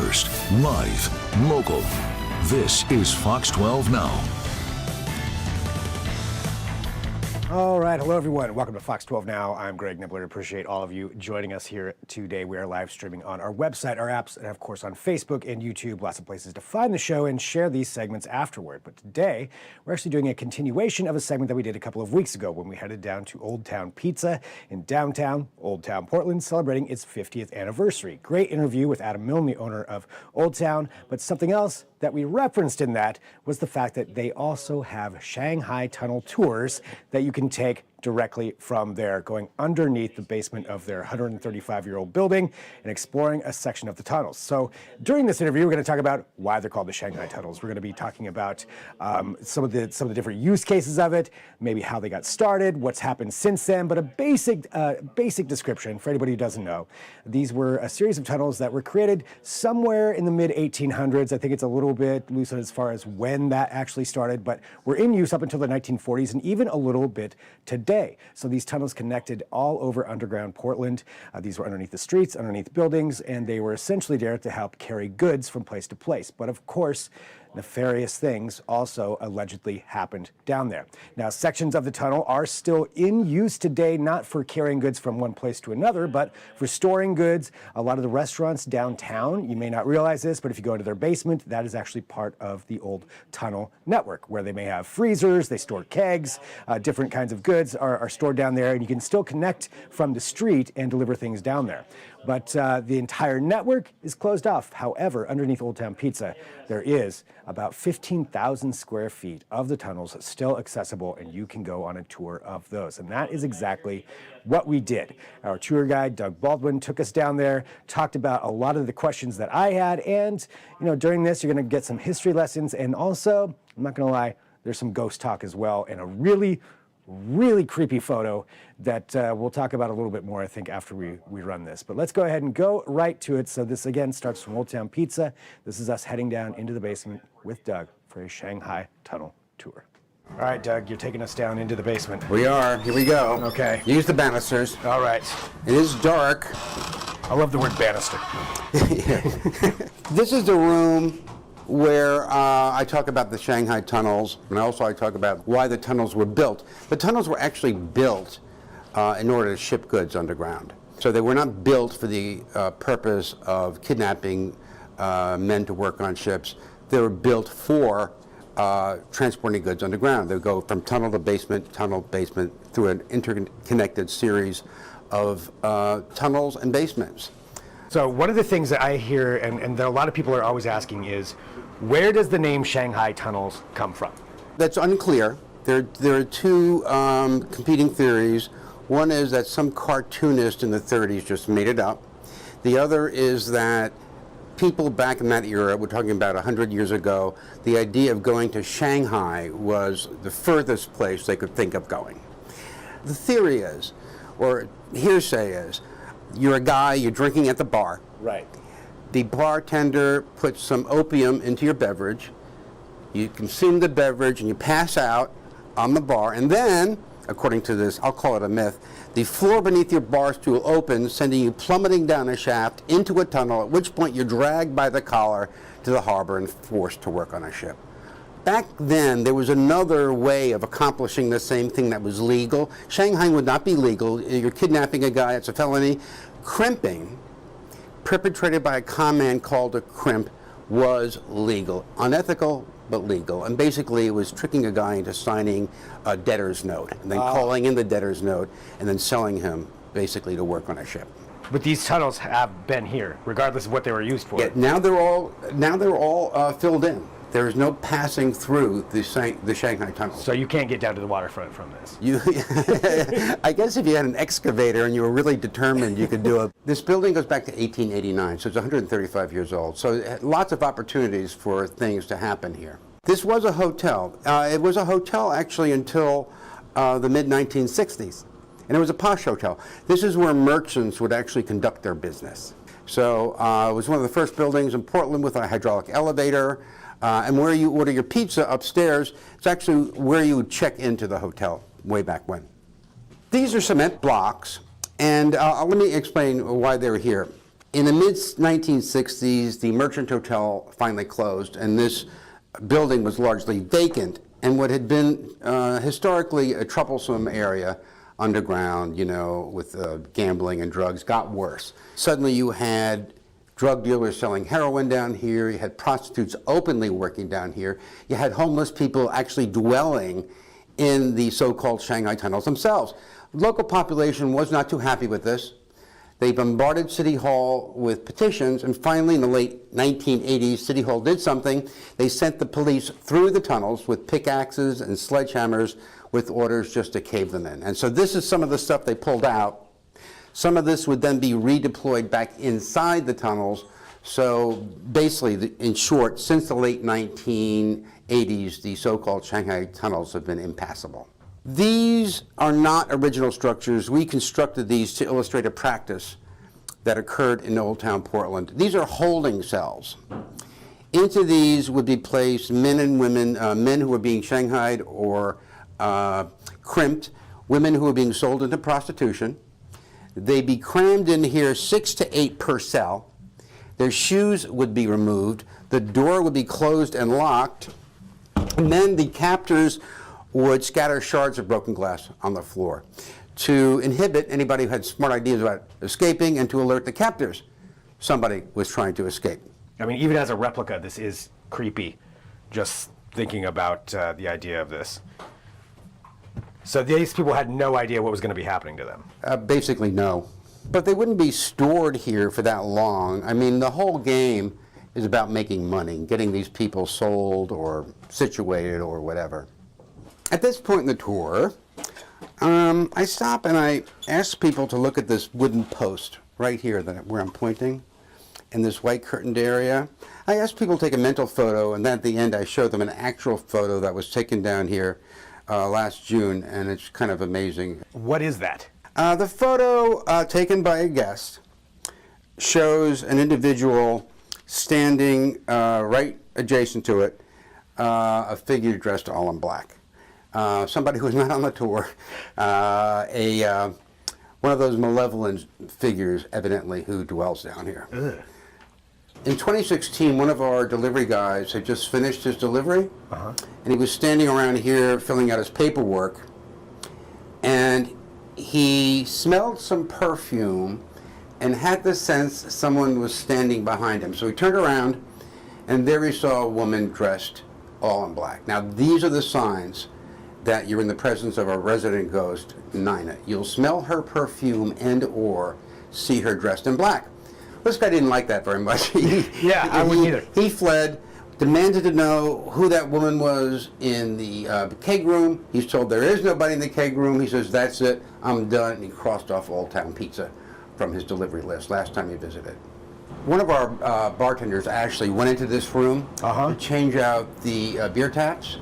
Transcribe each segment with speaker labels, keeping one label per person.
Speaker 1: first, live, local. This is Fox 12 Now.
Speaker 2: All right, hello everyone. Welcome to Fox 12 Now. I'm Greg Nibbler. Appreciate all of you joining us here today. We are live streaming on our website, our apps, and of course on Facebook and YouTube. Lots of places to find the show and share these segments afterward. But today, we're actually doing a continuation of a segment that we did a couple of weeks ago when we headed down to Old Town Pizza in downtown Old Town Portland, celebrating its 50th anniversary. Great interview with Adam Milne, the owner of Old Town, but something else that we referenced in that was the fact that they also have Shanghai Tunnel tours that you can take directly from there, going underneath the basement of their 135-year-old building and exploring a section of the tunnels. So during this interview, we're going to talk about why they're called the Shanghai Tunnels. We're going to be talking about some of the different use cases of it, maybe how they got started, what's happened since then, but a basic description for anybody who doesn't know. These were a series of tunnels that were created somewhere in the mid-1800s. I think it's a little bit loose as far as when that actually started, but were in use up until the 1940s and even a little bit today. So these tunnels connected all over underground Portland. These were underneath the streets, underneath buildings, and they were essentially there to help carry goods from place to place. But of course, nefarious things also allegedly happened down there. Now, sections of the tunnel are still in use today, not for carrying goods from one place to another, but for storing goods. A lot of the restaurants downtown, you may not realize this, but if you go into their basement, that is actually part of the old tunnel network, where they may have freezers, they store kegs, different kinds of goods are stored down there, and you can still connect from the street and deliver things down there. But the entire network is closed off. However, underneath Old Town Pizza, there is about 15,000 square feet of the tunnels still accessible, and you can go on a tour of those. And that is exactly what we did. Our tour guide, Doug Baldwin, took us down there, talked about a lot of the questions that I had, and during this, you're going to get some history lessons, and also, I'm not going to lie, there's some ghost talk as well, and a really creepy photo that we'll talk about a little bit more, I think, after we run this. But let's go ahead and go right to it. So this, again, starts from Old Town Pizza. This is us heading down into the basement with Doug for a Shanghai Tunnel tour. All right, Doug, you're taking us down into the basement.
Speaker 3: We are. Here we go.
Speaker 2: Okay.
Speaker 3: Use the banisters.
Speaker 2: All right.
Speaker 3: It is dark.
Speaker 2: I love the word banister.
Speaker 3: This is the room where I talk about the Shanghai Tunnels, and also I talk about why the tunnels were built. The tunnels were actually built in order to ship goods underground. So they were not built for the purpose of kidnapping men to work on ships. They were built for transporting goods underground. They would go from tunnel to basement, through an interconnected series of tunnels and basements.
Speaker 2: So one of the things that I hear, and that a lot of people are always asking, is where does the name Shanghai Tunnels come from?
Speaker 3: That's unclear. There are two competing theories. One is that some cartoonist in the 30s just made it up. The other is that people back in that era, we're talking about 100 years ago, the idea of going to Shanghai was the furthest place they could think of going. The theory is, or hearsay is, you're a guy, you're drinking at the bar.
Speaker 2: Right.
Speaker 3: The bartender puts some opium into your beverage. You consume the beverage and you pass out on the bar. And then, according to this, I'll call it a myth, the floor beneath your bar stool opens, sending you plummeting down a shaft into a tunnel, at which point you're dragged by the collar to the harbor and forced to work on a ship. Back then, there was another way of accomplishing the same thing that was legal. Shanghai would not be legal. You're kidnapping a guy, it's a felony. Crimping, perpetrated by a con man called a crimp, was legal. Unethical, but legal. And basically, it was tricking a guy into signing a debtor's note, and then calling in the debtor's note, and then selling him, basically, to work on a ship.
Speaker 2: But these tunnels have been here, regardless of what they were used for.
Speaker 3: Yeah, now they're all filled in. There is no passing through the Shanghai Tunnels.
Speaker 2: So you can't get down to the waterfront from this?
Speaker 3: I guess if you had an excavator and you were really determined, you could do it. This building goes back to 1889, so it's 135 years old. So lots of opportunities for things to happen here. This was a hotel. It was a hotel actually until the mid-1960s. And it was a posh hotel. This is where merchants would actually conduct their business. So it was one of the first buildings in Portland with a hydraulic elevator. And where you order your pizza upstairs, it's actually where you would check into the hotel way back when. These are cement blocks, and let me explain why they're here. In the mid-1960s, the Merchant Hotel finally closed, and this building was largely vacant. And what had been historically a troublesome area underground, you know, with gambling and drugs, got worse. Suddenly you had drug dealers selling heroin down here, you had prostitutes openly working down here, you had homeless people actually dwelling in the so-called Shanghai Tunnels themselves. The local population was not too happy with this. They bombarded City Hall with petitions, and finally in the late 1980s, City Hall did something. They sent the police through the tunnels with pickaxes and sledgehammers with orders just to cave them in. And so this is some of the stuff they pulled out. Some of this would then be redeployed back inside the tunnels. So basically, in short, since the late 1980s, the so-called Shanghai Tunnels have been impassable. These are not original structures. We constructed these to illustrate a practice that occurred in Old Town Portland. These are holding cells. Into these would be placed men and women, men who were being shanghaied or crimped, women who were being sold into prostitution. They'd be crammed in here 6 to 8 per cell. Their shoes would be removed. The door would be closed and locked. And then the captors would scatter shards of broken glass on the floor to inhibit anybody who had smart ideas about escaping and to alert the captors somebody was trying to escape.
Speaker 2: I mean, even as a replica, this is creepy, just thinking about the idea of this. So these people had no idea what was going to be happening to them?
Speaker 3: Basically, no. But they wouldn't be stored here for that long. I mean, the whole game is about making money, getting these people sold or situated or whatever. At this point in the tour, I stop and I ask people to look at this wooden post right here where I'm pointing in this white curtained area. I ask people to take a mental photo, and then at the end I show them an actual photo that was taken down here last June, and it's kind of amazing.
Speaker 2: What is that?
Speaker 3: The photo taken by a guest shows an individual standing right adjacent to it, a figure dressed all in black. Somebody who's not on the tour, one of those malevolent figures, evidently, who dwells down here.
Speaker 2: Ugh.
Speaker 3: In 2016, one of our delivery guys had just finished his delivery, and he was standing around here filling out his paperwork, and he smelled some perfume and had the sense someone was standing behind him. So he turned around, and there he saw a woman dressed all in black. Now, these are the signs that you're in the presence of a resident ghost, Nina. You'll smell her perfume and or see her dressed in black. This guy didn't like that very much.
Speaker 2: I wouldn't either.
Speaker 3: He fled, demanded to know who that woman was in the keg room. He's told there is nobody in the keg room. He says, that's it, I'm done. And he crossed off Old Town Pizza from his delivery list last time he visited. One of our bartenders actually went into this room to change out the beer taps.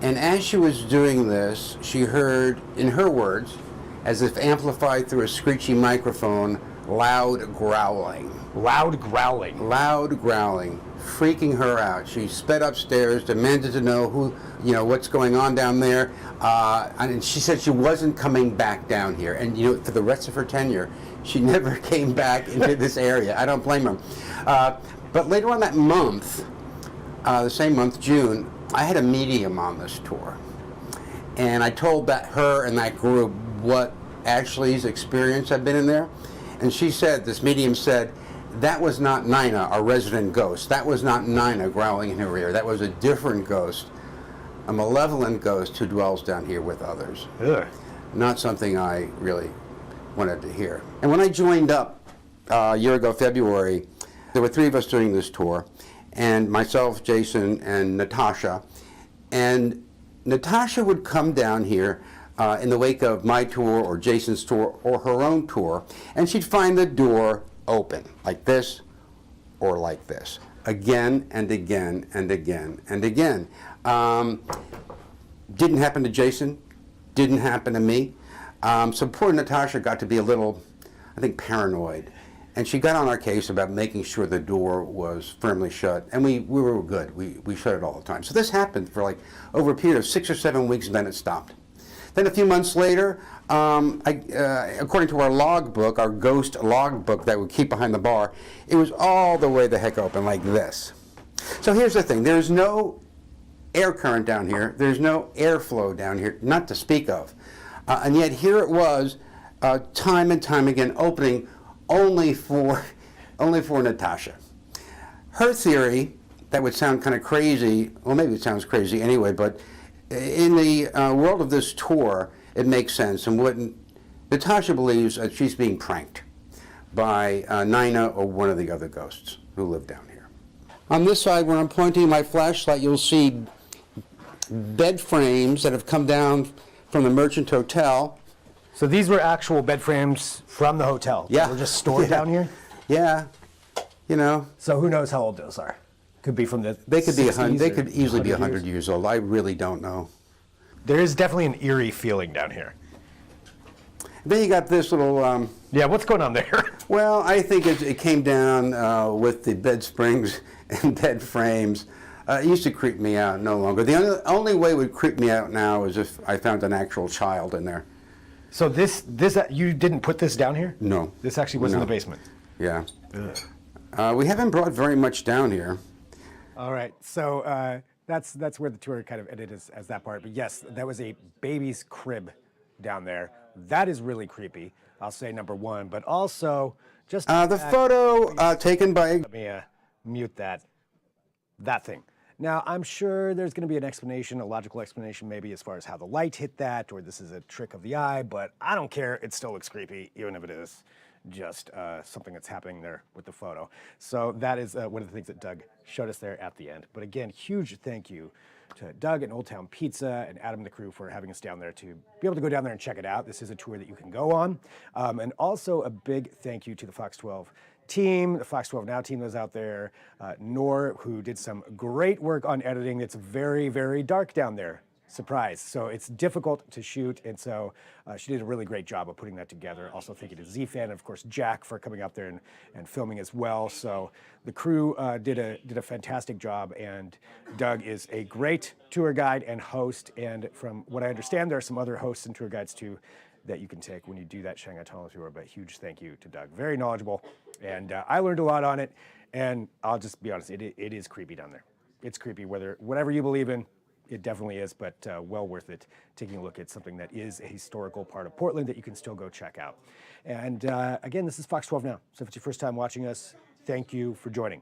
Speaker 3: And as she was doing this, she heard, in her words, as if amplified through a screechy microphone, loud growling.
Speaker 2: Loud growling?
Speaker 3: Loud growling, freaking her out. She sped upstairs, demanded to know what's going on down there. And she said she wasn't coming back down here. And for the rest of her tenure, she never came back into this area. I don't blame her. But later on that month, the same month, June, I had a medium on this tour. And I told her and that group what Ashley's experience had been in there. And she said, this medium said, that was not Nina, our resident ghost. That was not Nina growling in her ear. That was a different ghost, a malevolent ghost who dwells down here with others.
Speaker 2: Ugh.
Speaker 3: Not something I really wanted to hear. And when I joined up a year ago, February, there were 3 of us doing this tour, and myself, Jason, and Natasha. And Natasha would come down here in the wake of my tour or Jason's tour or her own tour, and she'd find the door open, like this or like this, again and again and again and again. Didn't happen to Jason, didn't happen to me. So poor Natasha got to be a little, I think, paranoid. And she got on our case about making sure the door was firmly shut, and we were good. We shut it all the time. So this happened for over a period of 6 or 7 weeks, and then it stopped. Then a few months later, according to our logbook, our ghost logbook that we keep behind the bar, it was all the way the heck open like this. So here's the thing, there's no air current down here, there's no airflow down here, not to speak of. And yet here it was, time and time again, opening only for Natasha. Her theory, that would sound kind of crazy, well maybe it sounds crazy anyway, but in the world of this tour, it makes sense. And what Natasha believes she's being pranked by Nina or one of the other ghosts who live down here. On this side, where I'm pointing my flashlight, you'll see bed frames that have come down from the Merchant Hotel.
Speaker 2: So these were actual bed frames from the hotel?
Speaker 3: Yeah.
Speaker 2: They were just stored down here?
Speaker 3: Yeah. You know.
Speaker 2: So who knows how old those are? Could be from the
Speaker 3: They could be
Speaker 2: 60s
Speaker 3: They could easily be 100
Speaker 2: years.
Speaker 3: years old. I really don't know.
Speaker 2: There is definitely an eerie feeling down here.
Speaker 3: Then you got this little.
Speaker 2: Yeah, what's going on there?
Speaker 3: Well, I think it came down with the bed springs and bed frames. It used to creep me out, no longer. The only way it would creep me out now is if I found an actual child in there.
Speaker 2: So this you didn't put this down here?
Speaker 3: No.
Speaker 2: This actually was in
Speaker 3: No.
Speaker 2: the basement.
Speaker 3: Yeah. We haven't brought very much down here.
Speaker 2: All right, so that's where the tour kind of ended as that part. But yes, that was a baby's crib down there. That is really creepy. I'll say number one, but also just
Speaker 3: The photo taken by.
Speaker 2: Let me mute that thing. Now, I'm sure there's going to be an explanation, a logical explanation maybe as far as how the light hit that, or this is a trick of the eye, but I don't care. It still looks creepy, even if it is just something that's happening there with the photo. So that is one of the things that Doug showed us there at the end. But again, huge thank you to Doug and Old Town Pizza and Adam and the crew for having us down there to be able to go down there and check it out. This is a tour that you can go on. And also a big thank you to the Fox 12 team, the Fox 12 Now team that was out there, Nor, who did some great work on editing. It's very, very dark down there. Surprise. So it's difficult to shoot, and so she did a really great job of putting that together. Also thank you to Z-Fan and of course Jack for coming out there and filming as well. So the crew did a fantastic job, and Doug is a great tour guide and host, and from what I understand there are some other hosts and tour guides too that you can take when you do that Shanghai Tunnel tour. But huge thank you to Doug. Very knowledgeable, and I learned a lot on it, and I'll just be honest, it is creepy down there. It's creepy, whatever you believe in. It definitely is, but well worth it taking a look at something that is a historical part of Portland that you can still go check out. And again, this is Fox 12 Now. So if it's your first time watching us, thank you for joining.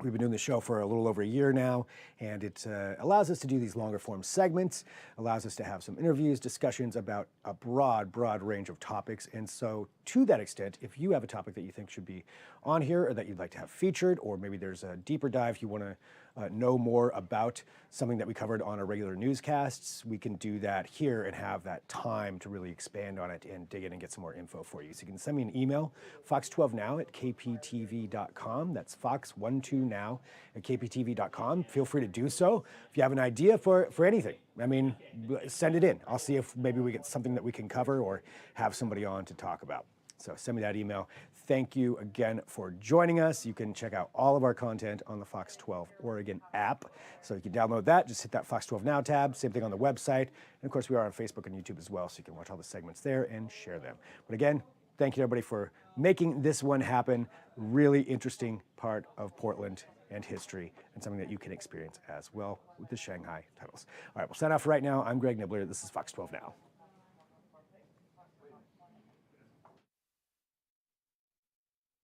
Speaker 2: We've been doing the show for a little over a year now, and it allows us to do these longer form segments, allows us to have some interviews, discussions about a broad range of topics. And so to that extent, if you have a topic that you think should be on here or that you'd like to have featured, or maybe there's a deeper dive you want to know more about something that we covered on our regular newscasts, we can do that here and have that time to really expand on it and dig in and get some more info for you. So you can send me an email, fox12now@kptv.com. That's fox12now@kptv.com. Feel free to do so. If you have an idea for anything, I mean, send it in. I'll see if maybe we get something that we can cover or have somebody on to talk about. So send me that email. Thank you again for joining us. You can check out all of our content on the Fox 12 Oregon app. So you can download that. Just hit that Fox 12 Now tab. Same thing on the website. And of course, we are on Facebook and YouTube as well, so you can watch all the segments there and share them. But again, thank you to everybody for making this one happen. Really interesting part of Portland and history, and something that you can experience as well with the Shanghai Tunnels. All right, we'll sign off for right now. I'm Greg Nibbler. This is Fox 12 Now.